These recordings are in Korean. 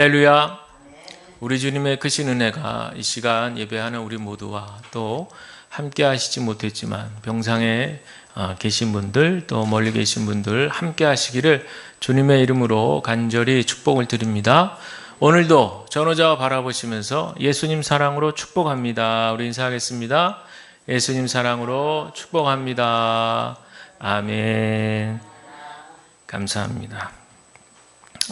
할렐루야. 우리 주님의 크신 은혜가 이 시간 예배하는 우리 모두와 또 함께 하시지 못했지만 병상에 계신 분들 또 멀리 계신 분들 함께 하시기를 주님의 이름으로 간절히 축복을 드립니다. 오늘도 전호자와 바라보시면서 예수님 사랑으로 축복합니다. 우리 인사하겠습니다. 예수님 사랑으로 축복합니다. 아멘. 감사합니다.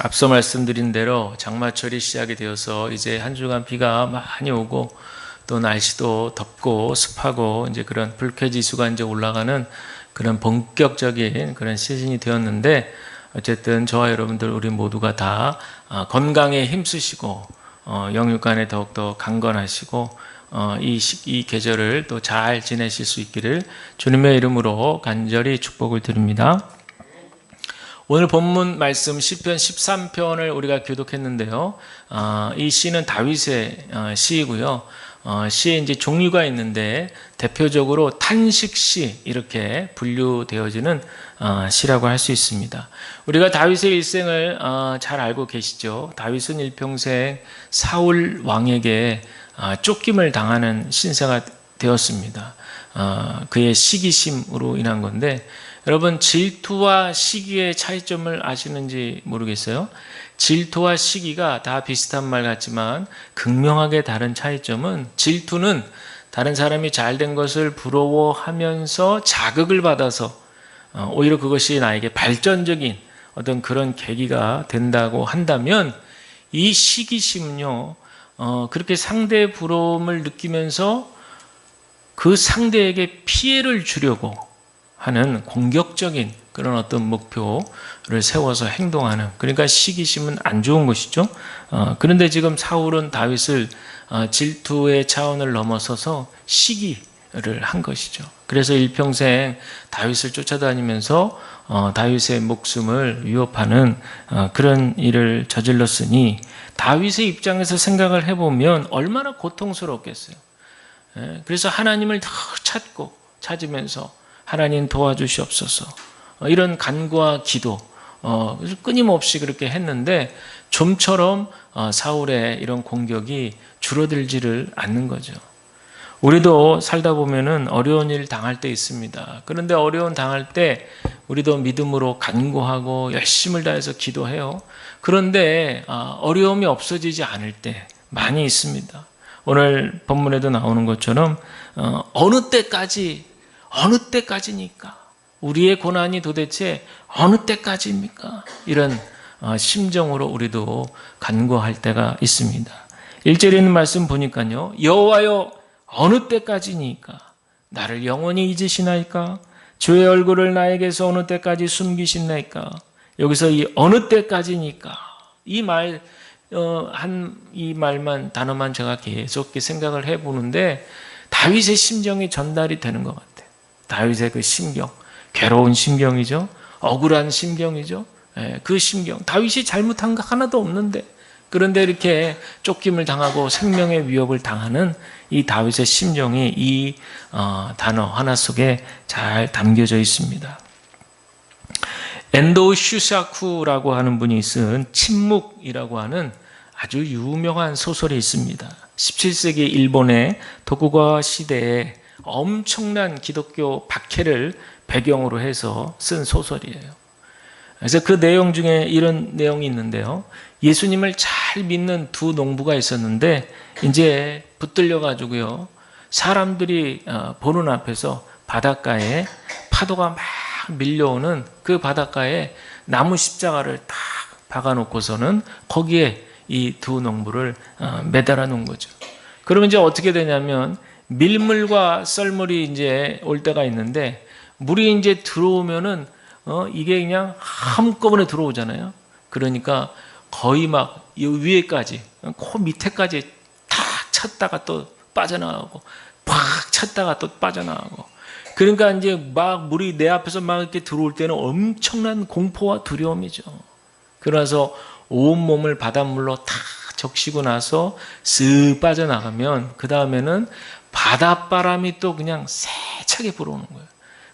앞서 말씀드린 대로 장마철이 시작이 되어서 이제 한 주간 비가 많이 오고 또 날씨도 덥고 습하고 이제 그런 불쾌지수가 이제 올라가는 그런 본격적인 그런 시즌이 되었는데, 어쨌든 저와 여러분들 우리 모두가 다 건강에 힘쓰시고 영육간에 더욱더 강건하시고 이 계절을 또 잘 지내실 수 있기를 주님의 이름으로 간절히 축복을 드립니다. 오늘 본문 말씀 시편 13편을 우리가 교독했는데요. 이 시는 다윗의 시이고요. 시에 이제 종류가 있는데 대표적으로 탄식시 이렇게 분류되어지는 시라고 할 수 있습니다. 우리가 다윗의 일생을 잘 알고 계시죠. 다윗은 일평생 사울 왕에게 쫓김을 당하는 신세가 되었습니다. 그의 시기심으로 인한 건데, 여러분 질투와 시기의 차이점을 아시는지 모르겠어요. 질투와 시기가 다 비슷한 말 같지만 극명하게 다른 차이점은, 질투는 다른 사람이 잘된 것을 부러워하면서 자극을 받아서 오히려 그것이 나에게 발전적인 어떤 그런 계기가 된다고 한다면, 이 시기심은요 그렇게 상대의 부러움을 느끼면서 그 상대에게 피해를 주려고 하는 공격적인 그런 어떤 목표를 세워서 행동하는, 그러니까 시기심은 안 좋은 것이죠. 그런데 지금 사울은 다윗을 질투의 차원을 넘어서서 시기를 한 것이죠. 그래서 일평생 다윗을 쫓아다니면서 다윗의 목숨을 위협하는 그런 일을 저질렀으니, 다윗의 입장에서 생각을 해보면 얼마나 고통스럽겠어요. 그래서 하나님을 더 찾으면서 하나님 도와주시옵소서, 이런 간구와 기도 끊임없이 그렇게 했는데 좀처럼 사울의 이런 공격이 줄어들지를 않는 거죠. 우리도 살다 보면은 어려운 일 당할 때 있습니다. 그런데 어려운 당할 때 우리도 믿음으로 간구하고 열심을 다해서 기도해요. 그런데 어려움이 없어지지 않을 때 많이 있습니다. 오늘 본문에도 나오는 것처럼 어느 때까지니까, 우리의 고난이 도대체 어느 때까지입니까? 이런 심정으로 우리도 간구할 때가 있습니다. 1절에 있는 말씀 보니까요, 여호와여 어느 때까지니까 나를 영원히 잊으시나이까? 주의 얼굴을 나에게서 어느 때까지 숨기시나이까? 여기서 이 어느 때까지니까 이 말만, 단어만 제가 계속 생각을 해보는데 다윗의 심정이 전달이 되는 것 같아요. 다윗의 그 심경, 괴로운 심경이죠. 억울한 심경이죠. 그 심경, 다윗이 잘못한 거 하나도 없는데, 그런데 이렇게 쫓김을 당하고 생명의 위협을 당하는 이 다윗의 심정이 이 단어 하나 속에 잘 담겨져 있습니다. 엔도우 슈샤쿠라고 하는 분이 쓴 침묵이라고 하는 아주 유명한 소설이 있습니다. 17세기 일본의 도쿠가와 시대에 엄청난 기독교 박해를 배경으로 해서 쓴 소설이에요. 그래서 그 내용 중에 이런 내용이 있는데요. 예수님을 잘 믿는 두 농부가 있었는데 이제 붙들려 가지고요, 사람들이 보는 앞에서 바닷가에 파도가 막 밀려오는 그 바닷가에 나무 십자가를 딱 박아놓고서는 거기에 이 두 농부를 매달아 놓은 거죠. 그러면 이제 어떻게 되냐면, 밀물과 썰물이 이제 올 때가 있는데, 물이 이제 들어오면은 이게 그냥 한꺼번에 들어오잖아요. 그러니까 거의 막 위에까지, 코 밑에까지 탁 찼다가 또 빠져나가고, 팍 찼다가 또 빠져나가고. 그러니까 이제 막 물이 내 앞에서 막 이렇게 들어올 때는 엄청난 공포와 두려움이죠. 그래서 온몸을 바닷물로 다 적시고 나서 쓱 빠져나가면 그 다음에는 바닷바람이 또 그냥 세차게 불어오는 거예요.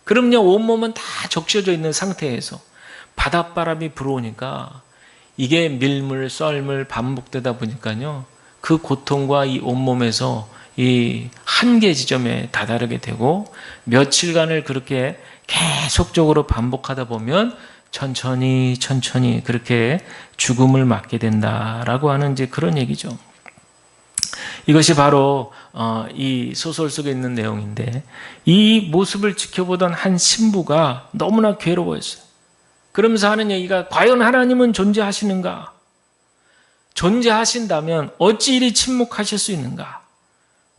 그럼요, 온몸은 다 적셔져 있는 상태에서 바닷바람이 불어오니까 이게 밀물, 썰물 반복되다 보니까요. 그 고통과 이 온몸에서 이 한계 지점에 다다르게 되고 며칠간을 그렇게 계속적으로 반복하다 보면 천천히 그렇게 죽음을 맞게 된다라고 하는 이제 그런 얘기죠. 이것이 바로 이 소설 속에 있는 내용인데 이 모습을 지켜보던 한 신부가 너무나 괴로워했어요. 그러면서 하는 얘기가 과연 하나님은 존재하시는가? 존재하신다면 어찌 이리 침묵하실 수 있는가?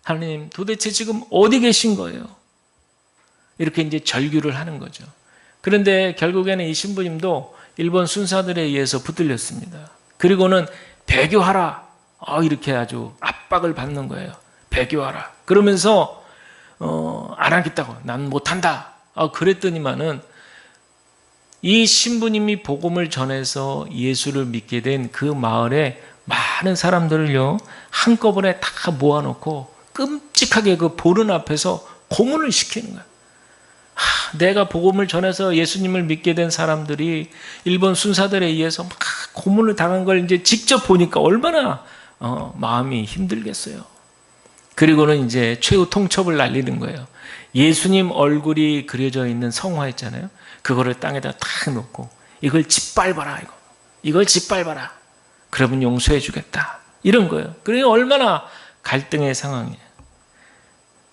하나님 도대체 지금 어디 계신 거예요? 이렇게 이제 절규를 하는 거죠. 그런데 결국에는 이 신부님도 일본 순사들에 의해서 붙들렸습니다. 그리고는 배교하라. 이렇게 아주 압박을 받는 거예요. 배교하라. 그러면서 안 하겠다고. 난 못한다. 그랬더니만은 이 신부님이 복음을 전해서 예수를 믿게 된 그 마을에 많은 사람들을요 한꺼번에 다 모아놓고 끔찍하게 그 보른 앞에서 고문을 시키는 거예요. 내가 복음을 전해서 예수님을 믿게 된 사람들이 일본 순사들에 의해서 막 고문을 당한 걸 이제 직접 보니까 얼마나 마음이 힘들겠어요. 그리고는 이제 최후 통첩을 날리는 거예요. 예수님 얼굴이 그려져 있는 성화 있잖아요. 그거를 땅에다 탁 놓고 이걸 짓밟아라. 이걸 짓밟아라. 그러면 용서해 주겠다. 이런 거예요. 그러니 얼마나 갈등의 상황이에요.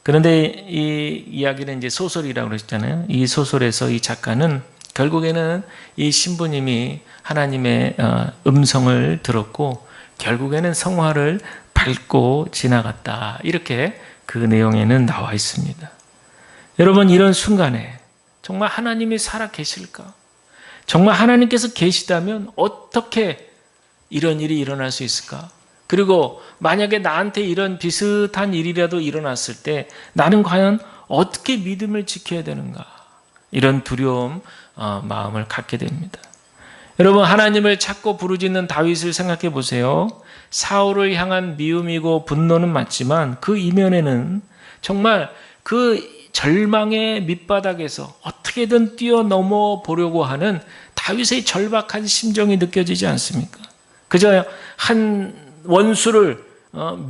그런데 이 이야기는 이제 소설이라고 그러셨잖아요. 이 소설에서 이 작가는 결국에는 이 신부님이 하나님의 음성을 들었고 결국에는 성화를 밟고 지나갔다. 이렇게 그 내용에는 나와 있습니다. 여러분 이런 순간에 정말 하나님이 살아 계실까? 정말 하나님께서 계시다면 어떻게 이런 일이 일어날 수 있을까? 그리고 만약에 나한테 이런 비슷한 일이라도 일어났을 때 나는 과연 어떻게 믿음을 지켜야 되는가? 이런 두려움 마음을 갖게 됩니다. 여러분 하나님을 찾고 부르짖는 다윗을 생각해 보세요. 사울을 향한 미움이고 분노는 맞지만 그 이면에는 정말 그 절망의 밑바닥에서 어떻게든 뛰어넘어 보려고 하는 다윗의 절박한 심정이 느껴지지 않습니까? 그저 한 원수를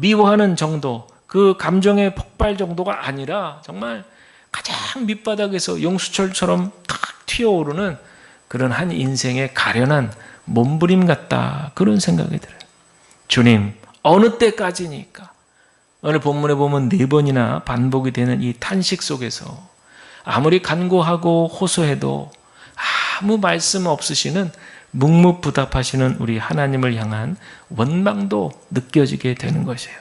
미워하는 정도, 그 감정의 폭발 정도가 아니라 정말 가장 밑바닥에서 용수철처럼 탁 튀어오르는 그런 한 인생의 가련한 몸부림 같다. 그런 생각이 들어요. 주님, 어느 때까지니까? 오늘 본문에 보면 4번이나 반복이 되는 이 탄식 속에서 아무리 간구하고 호소해도 아무 말씀 없으시는 묵묵부답하시는 우리 하나님을 향한 원망도 느껴지게 되는 것이에요.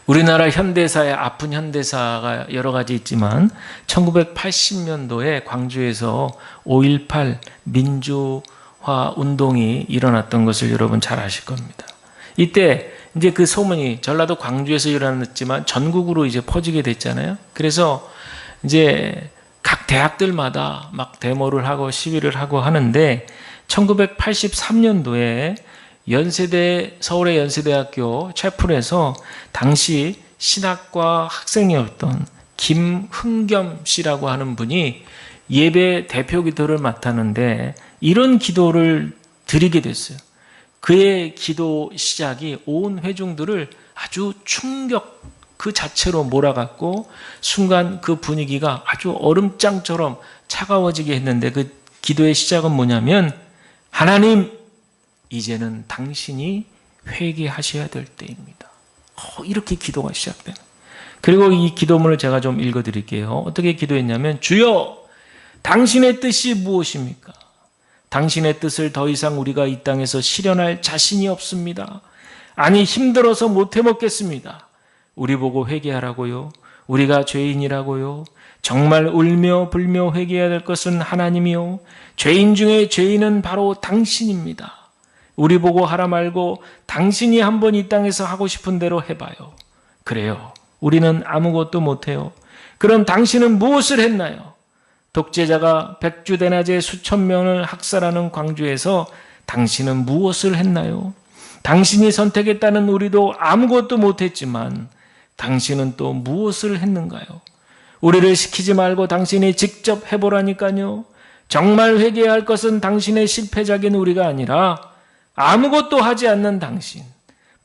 우리나라 현대사의 아픈 현대사가 여러 가지 있지만 1980년도에 광주에서 5.18 민주화 운동이 일어났던 것을 여러분 잘 아실 겁니다. 이때 이제 그 소문이 전라도 광주에서 일어났지만 전국으로 이제 퍼지게 됐잖아요. 그래서 이제 각 대학들마다 막 데모를 하고 시위를 하고 하는데 1983년도에 서울의 연세대학교 채플에서 당시 신학과 학생이었던 김흥겸 씨라고 하는 분이 예배 대표 기도를 맡았는데 이런 기도를 드리게 됐어요. 그의 기도 시작이 온 회중들을 아주 충격 그 자체로 몰아갔고 순간 그 분위기가 아주 얼음장처럼 차가워지게 했는데 그 기도의 시작은 뭐냐면 하나님 이제는 당신이 회개하셔야 될 때입니다. 이렇게 기도가 시작돼요. 그리고 이 기도문을 제가 좀 읽어드릴게요. 어떻게 기도했냐면 주여 당신의 뜻이 무엇입니까? 당신의 뜻을 더 이상 우리가 이 땅에서 실현할 자신이 없습니다. 아니 힘들어서 못 해먹겠습니다. 우리 보고 회개하라고요. 우리가 죄인이라고요. 정말 울며 불며 회개해야 될 것은 하나님이요. 죄인 중에 죄인은 바로 당신입니다. 우리 보고 하라 말고 당신이 한번 이 땅에서 하고 싶은 대로 해봐요. 그래요. 우리는 아무것도 못해요. 그럼 당신은 무엇을 했나요? 독재자가 백주대낮에 수천 명을 학살하는 광주에서 당신은 무엇을 했나요? 당신이 선택했다는 우리도 아무것도 못했지만 당신은 또 무엇을 했는가요? 우리를 시키지 말고 당신이 직접 해보라니까요. 정말 회개해야 할 것은 당신의 실패작인 우리가 아니라 아무것도 하지 않는 당신,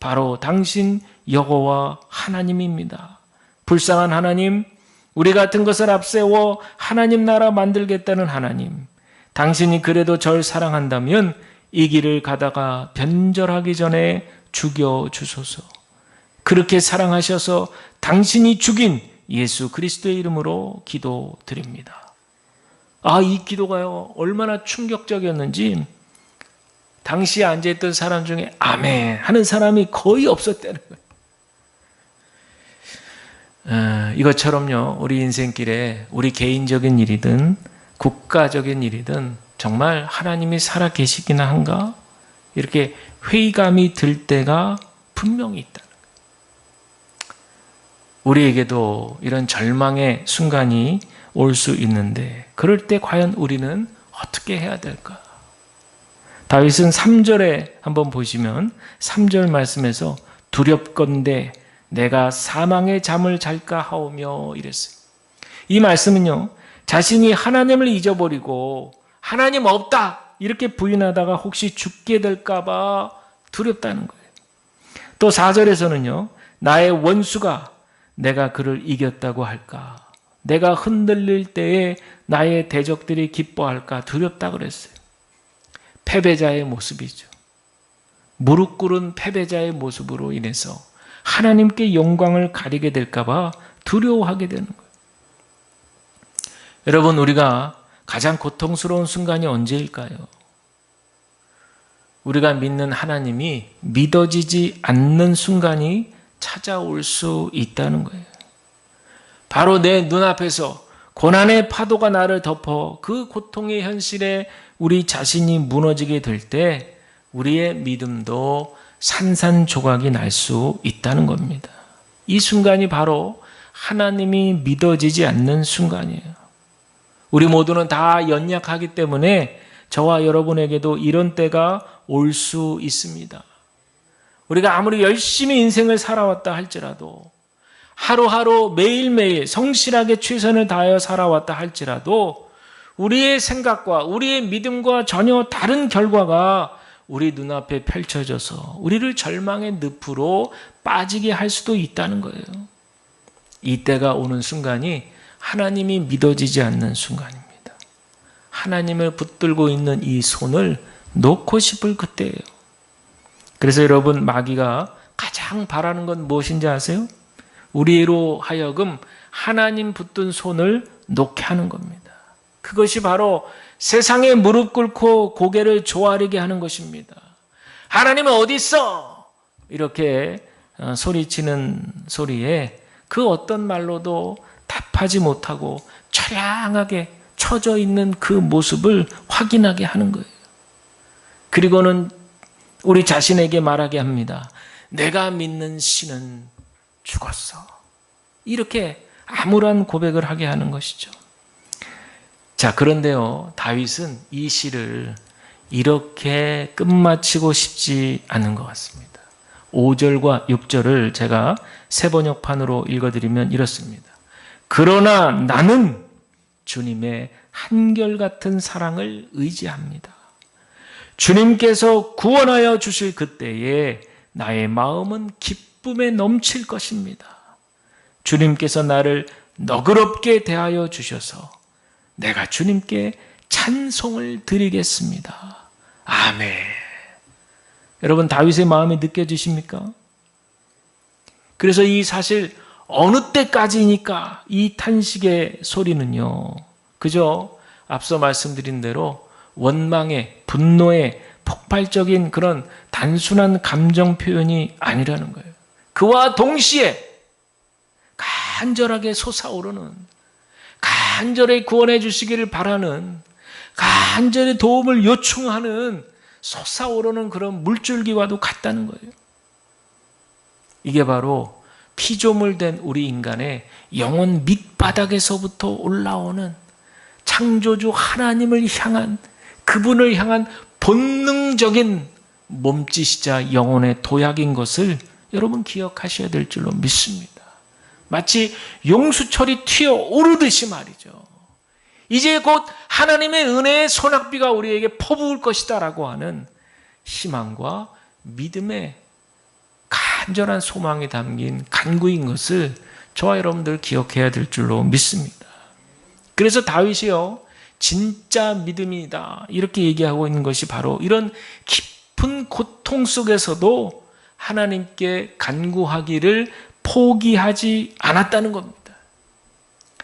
바로 당신 여호와 하나님입니다. 불쌍한 하나님, 우리 같은 것을 앞세워 하나님 나라 만들겠다는 하나님, 당신이 그래도 절 사랑한다면 이 길을 가다가 변절하기 전에 죽여주소서. 그렇게 사랑하셔서 당신이 죽인 예수 그리스도의 이름으로 기도드립니다. 이 기도가요, 얼마나 충격적이었는지 당시에 앉아있던 사람 중에 아멘 하는 사람이 거의 없었다는 거예요. 이것처럼요, 우리 인생길에 우리 개인적인 일이든 국가적인 일이든 정말 하나님이 살아계시기나 한가? 이렇게 회의감이 들 때가 분명히 있다는 거예요. 우리에게도 이런 절망의 순간이 올 수 있는데 그럴 때 과연 우리는 어떻게 해야 될까? 다윗은 3절에 한번 보시면 3절 말씀에서 두렵건대 내가 사망의 잠을 잘까 하오며 이랬어요. 이 말씀은요, 자신이 하나님을 잊어버리고 하나님 없다 이렇게 부인하다가 혹시 죽게 될까 봐 두렵다는 거예요. 또 4절에서는요, 나의 원수가 내가 그를 이겼다고 할까? 내가 흔들릴 때에 나의 대적들이 기뻐할까? 두렵다 그랬어요. 패배자의 모습이죠. 무릎 꿇은 패배자의 모습으로 인해서 하나님께 영광을 가리게 될까 봐 두려워하게 되는 거예요. 여러분, 우리가 가장 고통스러운 순간이 언제일까요? 우리가 믿는 하나님이 믿어지지 않는 순간이 찾아올 수 있다는 거예요. 바로 내 눈앞에서 고난의 파도가 나를 덮어 그 고통의 현실에 우리 자신이 무너지게 될 때 우리의 믿음도 산산조각이 날 수 있다는 겁니다. 이 순간이 바로 하나님이 믿어지지 않는 순간이에요. 우리 모두는 다 연약하기 때문에 저와 여러분에게도 이런 때가 올 수 있습니다. 우리가 아무리 열심히 인생을 살아왔다 할지라도, 하루하루 매일매일 성실하게 최선을 다하여 살아왔다 할지라도 우리의 생각과 우리의 믿음과 전혀 다른 결과가 우리 눈앞에 펼쳐져서 우리를 절망의 늪으로 빠지게 할 수도 있다는 거예요. 이때가 오는 순간이 하나님이 믿어지지 않는 순간입니다. 하나님을 붙들고 있는 이 손을 놓고 싶을 그때예요. 그래서 여러분, 마귀가 가장 바라는 건 무엇인지 아세요? 우리로 하여금 하나님 붙든 손을 놓게 하는 겁니다. 그것이 바로 세상에 무릎 꿇고 고개를 조아리게 하는 것입니다. 하나님은 어디 있어? 이렇게 소리치는 소리에 그 어떤 말로도 답하지 못하고 처량하게 처져 있는 그 모습을 확인하게 하는 거예요. 그리고는 우리 자신에게 말하게 합니다. 내가 믿는 신은 죽었어. 이렇게 암울한 고백을 하게 하는 것이죠. 자, 그런데요, 다윗은 이 시를 이렇게 끝마치고 싶지 않은 것 같습니다. 5절과 6절을 제가 새 번역판으로 읽어드리면 이렇습니다. 그러나 나는 주님의 한결같은 사랑을 의지합니다. 주님께서 구원하여 주실 그때에 나의 마음은 기쁨에 넘칠 것입니다. 주님께서 나를 너그럽게 대하여 주셔서 내가 주님께 찬송을 드리겠습니다. 아멘. 여러분, 다윗의 마음이 느껴지십니까? 그래서 이 사실 어느 때까지니까 이 탄식의 소리는요, 그저 앞서 말씀드린 대로 원망의, 분노의 폭발적인 그런 단순한 감정 표현이 아니라는 거예요. 그와 동시에 간절하게 솟아오르는, 간절히 구원해 주시기를 바라는, 간절히 도움을 요청하는 솟아오르는 그런 물줄기와도 같다는 거예요. 이게 바로 피조물된 우리 인간의 영혼 밑바닥에서부터 올라오는 창조주 하나님을 향한, 그분을 향한 본능적인 몸짓이자 영혼의 도약인 것을 여러분 기억하셔야 될 줄로 믿습니다. 마치 용수철이 튀어오르듯이 말이죠. 이제 곧 하나님의 은혜의 소낙비가 우리에게 퍼부을 것이다 라고 하는 희망과 믿음의 간절한 소망이 담긴 간구인 것을 저와 여러분들 기억해야 될 줄로 믿습니다. 그래서 다윗이요, 진짜 믿음이다 이렇게 얘기하고 있는 것이 바로 이런 깊은 고통 속에서도 하나님께 간구하기를 포기하지 않았다는 겁니다.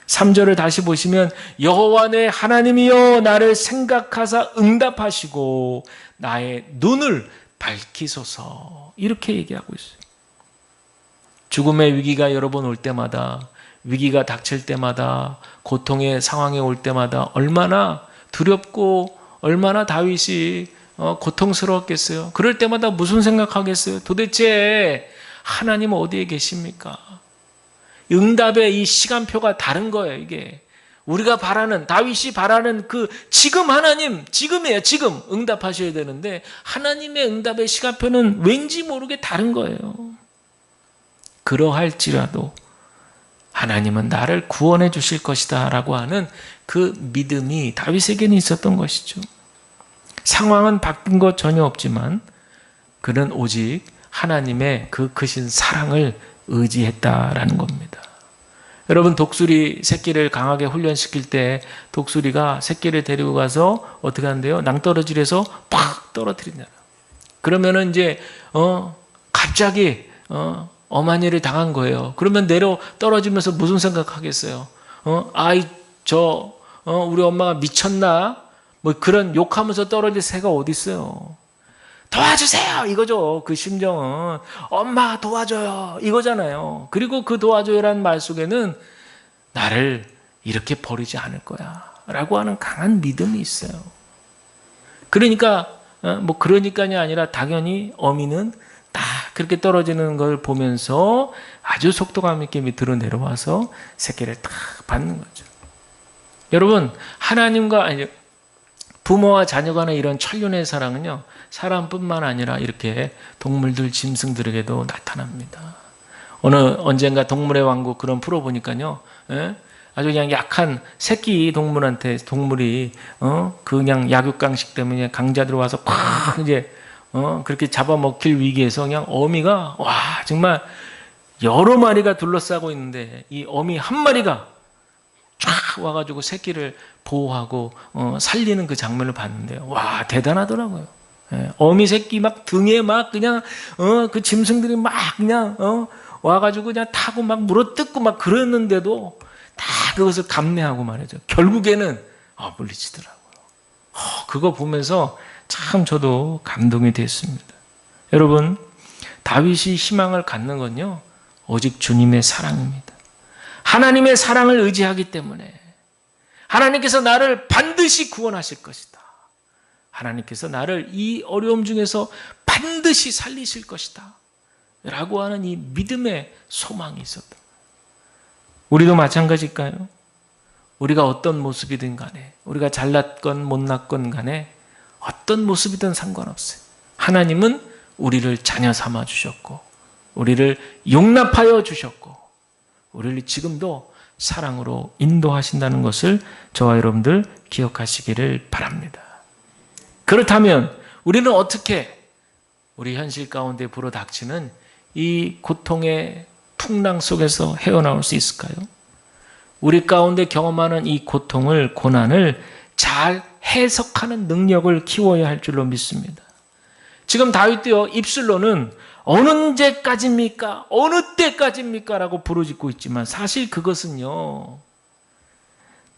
3절을 다시 보시면 여호와 내 하나님이여 나를 생각하사 응답하시고 나의 눈을 밝히소서 이렇게 얘기하고 있어요. 죽음의 위기가 여러 번 올 때마다, 위기가 닥칠 때마다, 고통의 상황에 올 때마다 얼마나 두렵고 얼마나 다윗이 고통스러웠겠어요. 그럴 때마다 무슨 생각하겠어요? 도대체 하나님 어디에 계십니까? 응답의 이 시간표가 다른 거예요. 이게 우리가 바라는, 다윗이 바라는 그 지금 하나님, 지금이에요. 지금 응답하셔야 되는데 하나님의 응답의 시간표는 왠지 모르게 다른 거예요. 그러할지라도 하나님은 나를 구원해 주실 것이다 라고 하는 그 믿음이 다윗에게는 있었던 것이죠. 상황은 바뀐 것 전혀 없지만 그는 오직 하나님의 그 크신 사랑을 의지했다라는 겁니다. 여러분, 독수리 새끼를 강하게 훈련시킬 때 독수리가 새끼를 데리고 가서 어떻게 한대요? 낭떠러지에서 팍 떨어뜨린다. 그러면은 이제 갑자기 어만이를 당한 거예요. 그러면 내려 떨어지면서 무슨 생각하겠어요? 우리 엄마가 미쳤나? 뭐 그런 욕하면서 떨어질 새가 어디 있어요? 도와주세요! 이거죠. 그 심정은. 엄마 도와줘요! 이거잖아요. 그리고 그 도와줘요라는 말 속에는 나를 이렇게 버리지 않을 거야 라고 하는 강한 믿음이 있어요. 그러니까 그러니까이 아니라 당연히 어미는 딱 그렇게 떨어지는 걸 보면서 아주 속도감 있게 밑으로 내려와서 새끼를 딱 받는 거죠. 여러분, 부모와 자녀 간의 이런 천륜의 사랑은요, 사람뿐만 아니라 이렇게 동물들, 짐승들에게도 나타납니다. 언젠가 동물의 왕국 그런 프로 보니까요, 아주 그냥 약한 새끼 동물한테 동물이 그냥 약육강식 때문에 강자 들어와서 팍 이제 그렇게 잡아먹힐 위기에서 그냥 어미가 정말 여러 마리가 둘러싸고 있는데 이 어미 한 마리가 쫙 와가지고 새끼를 보호하고 살리는 그 장면을 봤는데요. 와, 대단하더라고요. 어미 새끼 막 등에 막 그냥 그 짐승들이 막 그냥 와가지고 그냥 타고 막 물어뜯고 막 그랬는데도 다 그것을 감내하고 말이죠. 결국에는 물리치더라고요. 그거 보면서 참 저도 감동이 됐습니다. 여러분, 다윗이 희망을 갖는 건요, 오직 주님의 사랑입니다. 하나님의 사랑을 의지하기 때문에 하나님께서 나를 반드시 구원하실 것이다. 하나님께서 나를 이 어려움 중에서 반드시 살리실 것이다 라고 하는 이 믿음의 소망이 있었다. 우리도 마찬가지일까요? 우리가 어떤 모습이든 간에, 우리가 잘났건 못났건 간에 어떤 모습이든 상관없어요. 하나님은 우리를 자녀 삼아 주셨고 우리를 용납하여 주셨고 우리를 지금도 사랑으로 인도하신다는 것을 저와 여러분들 기억하시기를 바랍니다. 그렇다면 우리는 어떻게 우리 현실 가운데 불어닥치는 이 고통의 풍랑 속에서 헤어나올 수 있을까요? 우리 가운데 경험하는 이 고통을, 고난을 잘 해석하는 능력을 키워야 할 줄로 믿습니다. 지금 다윗도요, 입술로는 언제까지입니까? 어느 때까지입니까? 라고 부르짖고 있지만 사실 그것은요,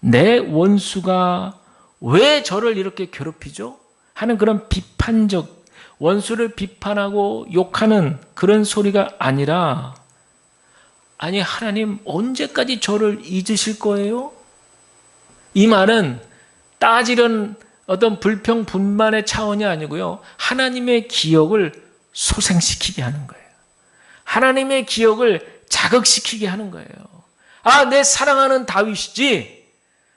내 원수가 왜 저를 이렇게 괴롭히죠? 하는 그런 비판적, 원수를 비판하고 욕하는 그런 소리가 아니라, 아니 하나님 언제까지 저를 잊으실 거예요? 이 말은 따지는 어떤 불평 분만의 차원이 아니고요, 하나님의 기억을 소생시키게 하는 거예요. 하나님의 기억을 자극시키게 하는 거예요. 내 사랑하는 다윗이지.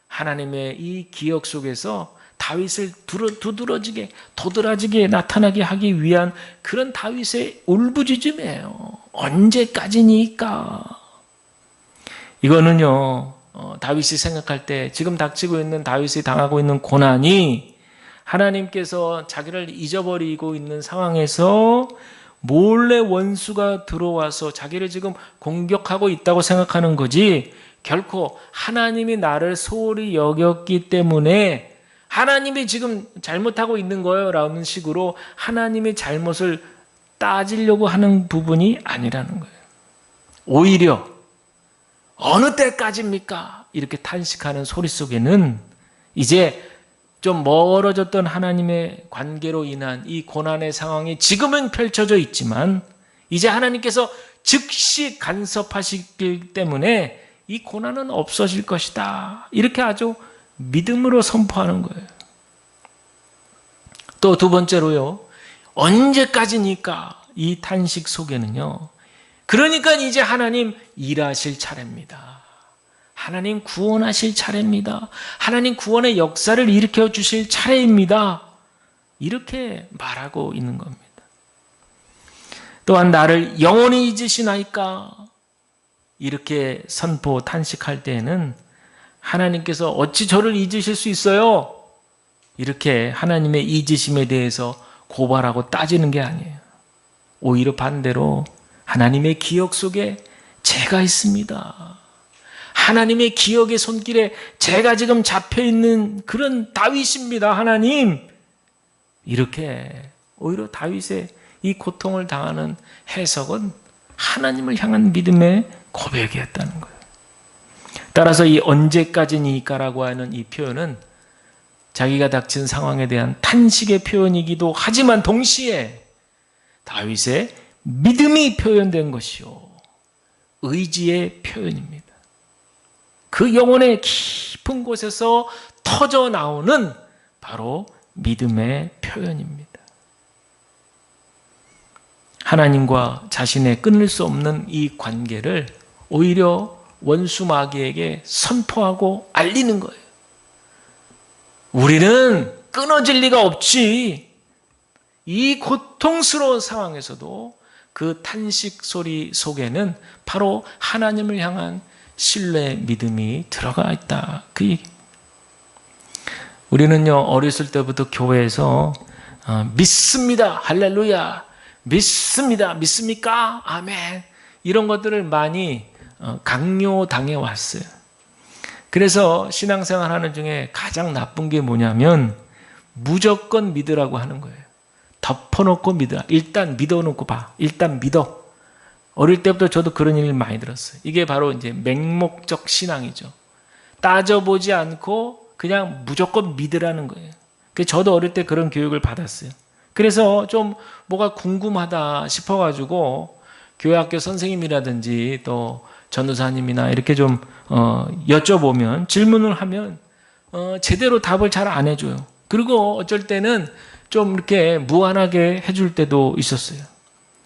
하나님의 이 기억 속에서 다윗을 두드러지게, 도드라지게 나타나게 하기 위한 그런 다윗의 울부짖음이에요. 언제까지니까? 이거는요, 다윗이 생각할 때 지금 닥치고 있는 다윗이 당하고 있는 고난이 하나님께서 자기를 잊어버리고 있는 상황에서 몰래 원수가 들어와서 자기를 지금 공격하고 있다고 생각하는 거지, 결코 하나님이 나를 소홀히 여겼기 때문에 하나님이 지금 잘못하고 있는 거예요 라는 식으로 하나님의 잘못을 따지려고 하는 부분이 아니라는 거예요. 오히려 어느 때까지입니까? 이렇게 탄식하는 소리 속에는 이제 좀 멀어졌던 하나님의 관계로 인한 이 고난의 상황이 지금은 펼쳐져 있지만 이제 하나님께서 즉시 간섭하시기 때문에 이 고난은 없어질 것이다. 이렇게 아주 믿음으로 선포하는 거예요. 또 두 번째로요. 언제까지니까 이 탄식 속에는요. 그러니까 이제 하나님 일하실 차례입니다. 하나님 구원하실 차례입니다. 하나님 구원의 역사를 일으켜 주실 차례입니다. 이렇게 말하고 있는 겁니다. 또한 나를 영원히 잊으시나이까 이렇게 선포 탄식할 때에는 하나님께서 어찌 저를 잊으실 수 있어요? 이렇게 하나님의 잊으심에 대해서 고발하고 따지는 게 아니에요. 오히려 반대로 하나님의 기억 속에 제가 있습니다. 하나님의 기억의 손길에 제가 지금 잡혀있는 그런 다윗입니다. 하나님. 이렇게 오히려 다윗의 이 고통을 당하는 해석은 하나님을 향한 믿음의 고백이었다는 거예요. 따라서 이 언제까지니까라고 하는 이 표현은 자기가 닥친 상황에 대한 탄식의 표현이기도 하지만 동시에 다윗의 믿음이 표현된 것이요. 의지의 표현입니다. 그 영혼의 깊은 곳에서 터져 나오는 바로 믿음의 표현입니다. 하나님과 자신의 끊을 수 없는 이 관계를 오히려 원수 마귀에게 선포하고 알리는 거예요. 우리는 끊어질 리가 없지. 이 고통스러운 상황에서도 그 탄식 소리 속에는 바로 하나님을 향한 신뢰 믿음이 들어가 있다. 그 얘기입니다. 우리는요 어렸을 때부터 교회에서 믿습니다. 할렐루야. 믿습니다. 믿습니까? 아멘. 이런 것들을 많이 강요당해 왔어요. 그래서 신앙생활 하는 중에 가장 나쁜 게 뭐냐면 무조건 믿으라고 하는 거예요. 덮어놓고 믿으라. 일단 믿어놓고 봐. 일단 믿어. 어릴 때부터 저도 그런 얘기를 많이 들었어요. 이게 바로 이제 맹목적 신앙이죠. 따져보지 않고 그냥 무조건 믿으라는 거예요. 저도 어릴 때 그런 교육을 받았어요. 그래서 좀 뭐가 궁금하다 싶어가지고 교회 학교 선생님이라든지 또 전도사님이나 이렇게 좀 여쭤보면 질문을 하면 제대로 답을 잘 안 해줘요. 그리고 어쩔 때는 좀 이렇게 무안하게 해줄 때도 있었어요.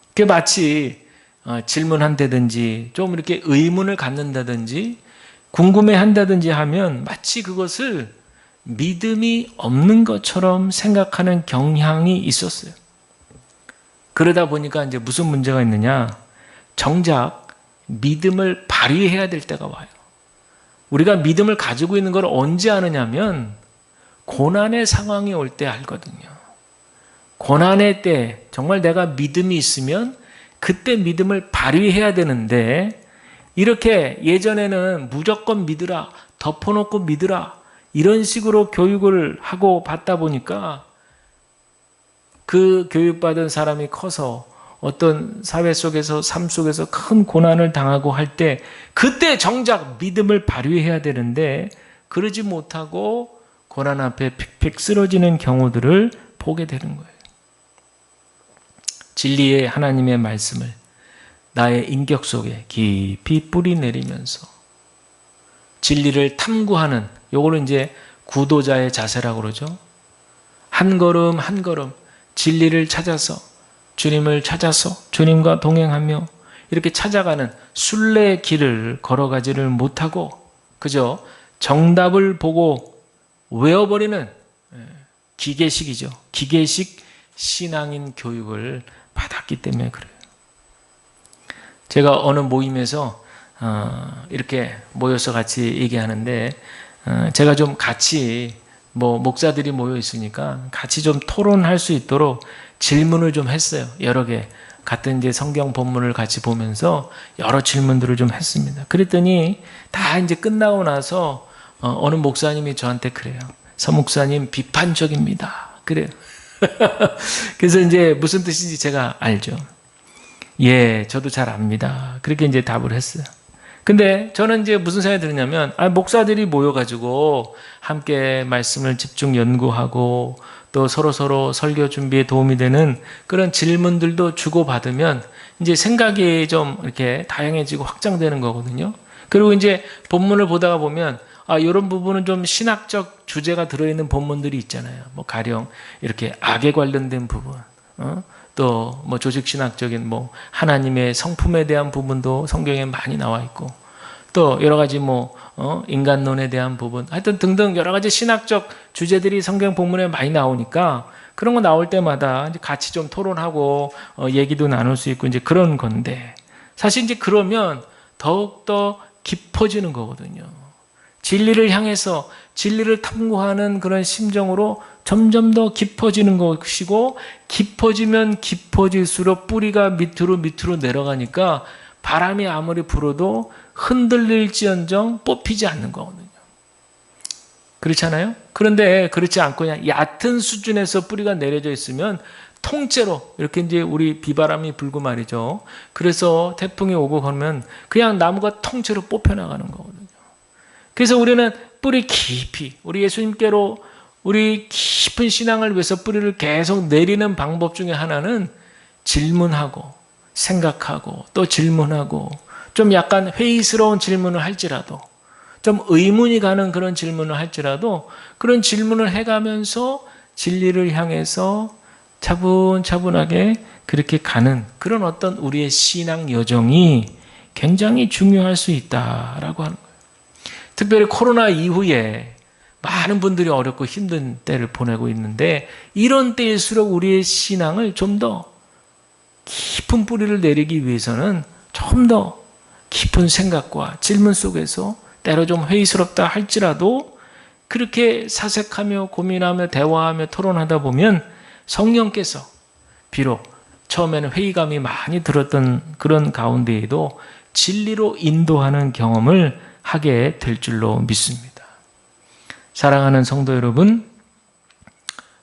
그게 마치 질문한다든지 좀 이렇게 의문을 갖는다든지 궁금해한다든지 하면 마치 그것을 믿음이 없는 것처럼 생각하는 경향이 있었어요. 그러다 보니까 이제 무슨 문제가 있느냐? 정작 믿음을 발휘해야 될 때가 와요. 우리가 믿음을 가지고 있는 걸 언제 아느냐면 고난의 상황이 올 때 알거든요. 고난의 때 정말 내가 믿음이 있으면 그때 믿음을 발휘해야 되는데 이렇게 예전에는 무조건 믿으라, 덮어놓고 믿으라 이런 식으로 교육을 하고 받다 보니까 그 교육받은 사람이 커서 어떤 사회 속에서 삶 속에서 큰 고난을 당하고 할 때 그때 정작 믿음을 발휘해야 되는데 그러지 못하고 고난 앞에 픽픽 쓰러지는 경우들을 보게 되는 거예요. 진리의 하나님의 말씀을 나의 인격 속에 깊이 뿌리 내리면서 진리를 탐구하는 요거를 이제 구도자의 자세라고 그러죠. 한 걸음 한 걸음 진리를 찾아서 주님을 찾아서 주님과 동행하며 이렇게 찾아가는 순례의 길을 걸어가지를 못하고 그저 정답을 보고 외워버리는 기계식이죠. 기계식 신앙인 교육을 받았기 때문에 그래요. 제가 어느 모임에서 이렇게 모여서 같이 얘기하는데 제가 좀 같이 목사들이 모여 있으니까 같이 좀 토론할 수 있도록 질문을 좀 했어요. 여러 개 같은 이제 성경 본문을 같이 보면서 여러 질문들을 좀 했습니다. 그랬더니 다 이제 끝나고 나서 어느 목사님이 저한테 그래요. 서 목사님 비판적입니다. 그래요. 그래서 이제 무슨 뜻인지 제가 알죠. 예, 저도 잘 압니다. 그렇게 이제 답을 했어요. 근데 저는 이제 무슨 생각이 드냐면, 목사들이 모여가지고 함께 말씀을 집중 연구하고 또 서로 설교 준비에 도움이 되는 그런 질문들도 주고받으면 이제 생각이 좀 이렇게 다양해지고 확장되는 거거든요. 그리고 이제 본문을 보다가 보면 이런 부분은 좀 신학적 주제가 들어있는 본문들이 있잖아요. 가령 이렇게 악에 관련된 부분, 또 조직신학적인 하나님의 성품에 대한 부분도 성경에 많이 나와 있고, 또 여러 가지 인간론에 대한 부분, 하여튼 등등 여러 가지 신학적 주제들이 성경 본문에 많이 나오니까 그런 거 나올 때마다 이제 같이 좀 토론하고 얘기도 나눌 수 있고 이제 그런 건데, 사실 이제 그러면 더욱더 깊어지는 거거든요. 진리를 향해서 진리를 탐구하는 그런 심정으로 점점 더 깊어지는 것이고, 깊어지면 깊어질수록 뿌리가 밑으로 내려가니까 바람이 아무리 불어도 흔들릴지언정 뽑히지 않는 거거든요. 그렇잖아요? 그런데 그렇지 않고 그냥 얕은 수준에서 뿌리가 내려져 있으면 통째로 이렇게 이제 우리 비바람이 불고 말이죠. 그래서 태풍이 오고 그러면 그냥 나무가 통째로 뽑혀 나가는 거거든요. 그래서 우리는 뿌리 깊이, 우리 예수님께로 우리 깊은 신앙을 위해서 뿌리를 계속 내리는 방법 중에 하나는 질문하고 생각하고 또 질문하고, 좀 약간 회의스러운 질문을 할지라도, 좀 의문이 가는 그런 질문을 할지라도 그런 질문을 해가면서 진리를 향해서 차분차분하게 그렇게 가는 그런 어떤 우리의 신앙 여정이 굉장히 중요할 수 있다라고 하는 거예요. 특별히 코로나 이후에 많은 분들이 어렵고 힘든 때를 보내고 있는데, 이런 때일수록 우리의 신앙을 좀 더 깊은 뿌리를 내리기 위해서는 좀 더 깊은 생각과 질문 속에서 때로 좀 회의스럽다 할지라도 그렇게 사색하며 고민하며 대화하며 토론하다 보면 성령께서 비록 처음에는 회의감이 많이 들었던 그런 가운데에도 진리로 인도하는 경험을 하게 될 줄로 믿습니다. 사랑하는 성도 여러분,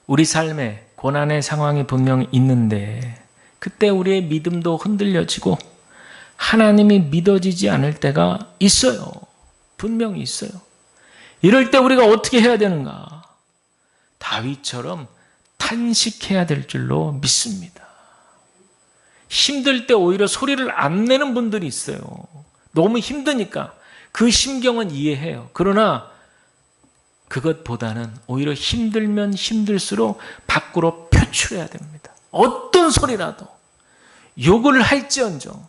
우리 삶에 고난의 상황이 분명 있는데 그때 우리의 믿음도 흔들려지고 하나님이 믿어지지 않을 때가 있어요. 분명히 있어요. 이럴 때 우리가 어떻게 해야 되는가? 다윗처럼 탄식해야 될 줄로 믿습니다. 힘들 때 오히려 소리를 안 내는 분들이 있어요. 너무 힘드니까. 그 심경은 이해해요. 그러나 그것보다는 오히려 힘들면 힘들수록 밖으로 표출해야 됩니다. 어떤 소리라도 욕을 할지언정.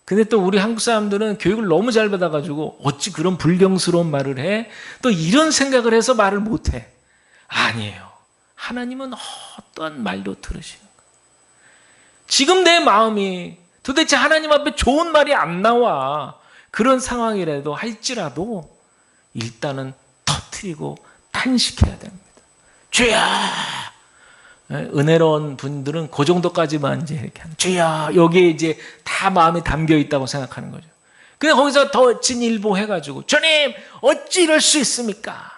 근데 또 우리 한국 사람들은 교육을 너무 잘 받아가지고 어찌 그런 불경스러운 말을 해? 또 이런 생각을 해서 말을 못해. 아니에요. 하나님은 어떠한 말도 들으시는 거예요. 지금 내 마음이 도대체 하나님 앞에 좋은 말이 안 나와. 그런 상황이라도 할지라도 일단은 터뜨리고 탄식해야 됩니다. 주야! 은혜로운 분들은 그 정도까지만 이제 이렇게 하는, 주야! 여기에 이제 다 마음이 담겨 있다고 생각하는 거죠. 근데 거기서 더 진일보 해가지고, 주님! 어찌 이럴 수 있습니까?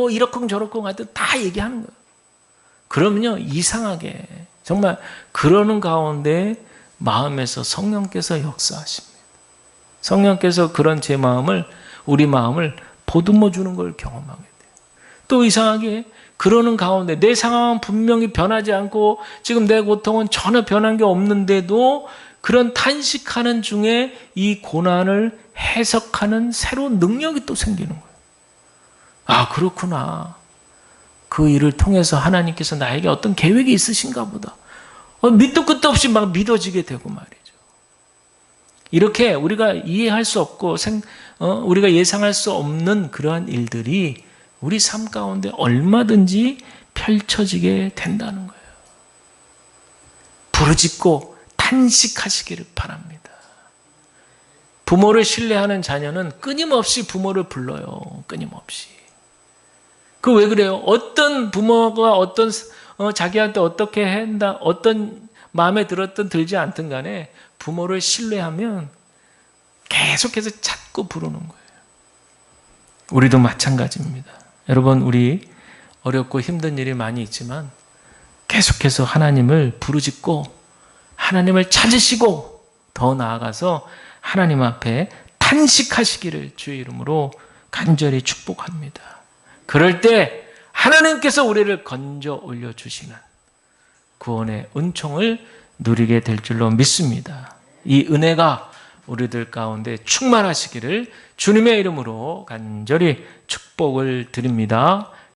이렇쿵 저렇쿵 하여튼 다 얘기하는 거예요. 그러면요, 이상하게, 정말 그러는 가운데 마음에서 성령께서 역사하십니다. 성령께서 그런 제 마음을, 우리 마음을 보듬어 주는 걸 경험하게 돼요. 또 이상하게 그러는 가운데 내 상황은 분명히 변하지 않고 지금 내 고통은 전혀 변한 게 없는데도 그런 탄식하는 중에 이 고난을 해석하는 새로운 능력이 또 생기는 거예요. 아, 그렇구나. 그 일을 통해서 하나님께서 나에게 어떤 계획이 있으신가 보다. 밑도 끝도 없이 막 믿어지게 되고 말이죠. 이렇게 우리가 이해할 수 없고 우리가 예상할 수 없는 그러한 일들이 우리 삶 가운데 얼마든지 펼쳐지게 된다는 거예요. 부르짖고 탄식하시기를 바랍니다. 부모를 신뢰하는 자녀는 끊임없이 부모를 불러요. 끊임없이. 그 왜 그래요? 어떤 부모가 자기한테 어떻게 한다, 어떤 마음에 들었든 들지 않든 간에 부모를 신뢰하면 계속해서 자꾸 부르는 거예요. 우리도 마찬가지입니다. 여러분, 우리 어렵고 힘든 일이 많이 있지만 계속해서 하나님을 부르짖고 하나님을 찾으시고 더 나아가서 하나님 앞에 탄식하시기를 주의 이름으로 간절히 축복합니다. 그럴 때 하나님께서 우리를 건져 올려주시는 구원의 은총을 누리게 될 줄로 믿습니다. 이 은혜가 우리들 가운데 충만하시기를 주님의 이름으로 간절히 축복을 드립니다.